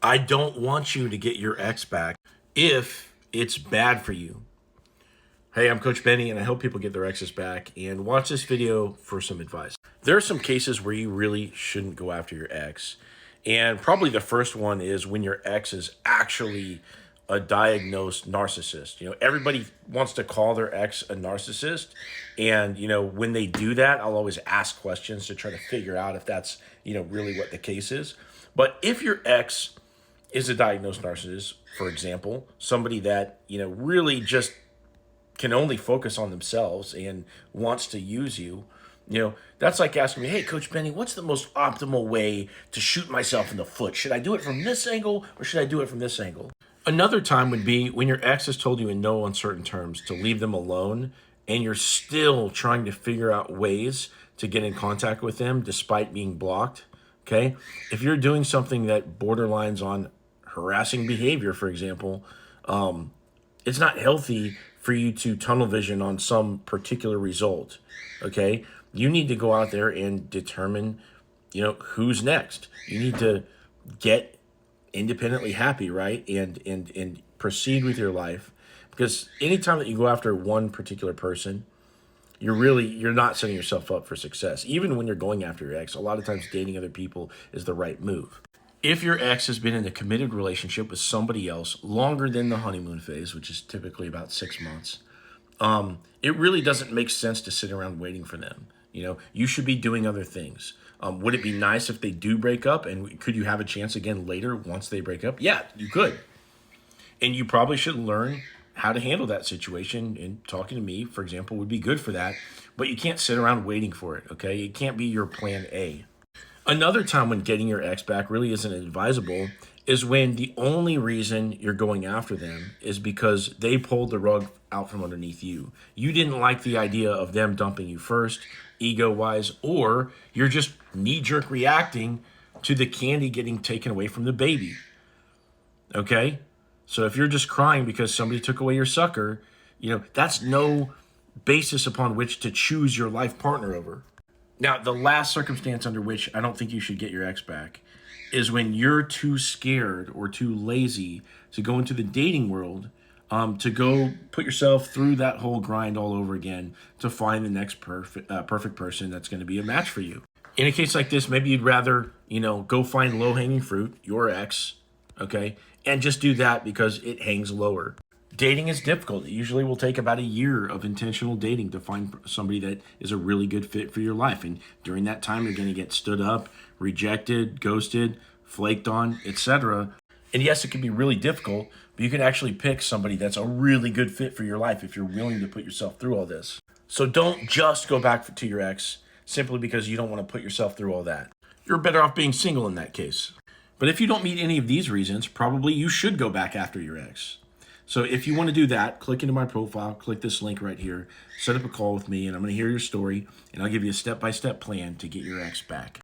I don't want you to get your ex back if it's bad for you. Hey, I'm Coach Benny, and I help people get their exes back. And watch this video for some advice. There are some cases where you really shouldn't go after your ex. And probably the first one is when your ex is actually a diagnosed narcissist. Everybody wants to call their ex a narcissist. And, when they do that, I'll always ask questions to try to figure out if that's, really what the case is. But if your ex is a diagnosed narcissist, for example, somebody that, really just can only focus on themselves and wants to use you, that's like asking me, hey, Coach Benny, what's the most optimal way to shoot myself in the foot? Should I do it from this angle or should I do it from this angle? Another time would be when your ex has told you in no uncertain terms to leave them alone and you're still trying to figure out ways to get in contact with them despite being blocked, okay? If you're doing something that borderlines on harassing behavior, for example, it's not healthy for you to tunnel vision on some particular result, okay? You need to go out there and determine, who's next. You need to get independently happy, right? And proceed with your life. Because anytime that you go after one particular person, you're not setting yourself up for success. Even when you're going after your ex, a lot of times dating other people is the right move. If your ex has been in a committed relationship with somebody else longer than the honeymoon phase, which is typically about 6 months, it really doesn't make sense to sit around waiting for them. You should be doing other things. Would it be nice if they do break up? And could you have a chance again later once they break up? Yeah, you could. And you probably should learn how to handle that situation. And talking to me, for example, would be good for that. But you can't sit around waiting for it, okay? It can't be your plan A. Another time when getting your ex back really isn't advisable is when the only reason you're going after them is because they pulled the rug out from underneath you. You didn't like the idea of them dumping you first, ego-wise, or you're just knee-jerk reacting to the candy getting taken away from the baby. Okay? So if you're just crying because somebody took away your sucker, that's no basis upon which to choose your life partner over. Now, the last circumstance under which I don't think you should get your ex back is when you're too scared or too lazy to go into the dating world, to go put yourself through that whole grind all over again to find the next perfect person that's going to be a match for you. In a case like this, maybe you'd rather, go find low-hanging fruit, your ex, okay, and just do that because it hangs lower. Dating is difficult. It usually will take about a year of intentional dating to find somebody that is a really good fit for your life. And during that time, you're going to get stood up, rejected, ghosted, flaked on, etc. And yes, it can be really difficult, but you can actually pick somebody that's a really good fit for your life if you're willing to put yourself through all this. So don't just go back to your ex simply because you don't want to put yourself through all that. You're better off being single in that case. But if you don't meet any of these reasons, probably you should go back after your ex. So if you want to do that, click into my profile, click this link right here, set up a call with me, and I'm going to hear your story, and I'll give you a step-by-step plan to get your ex back.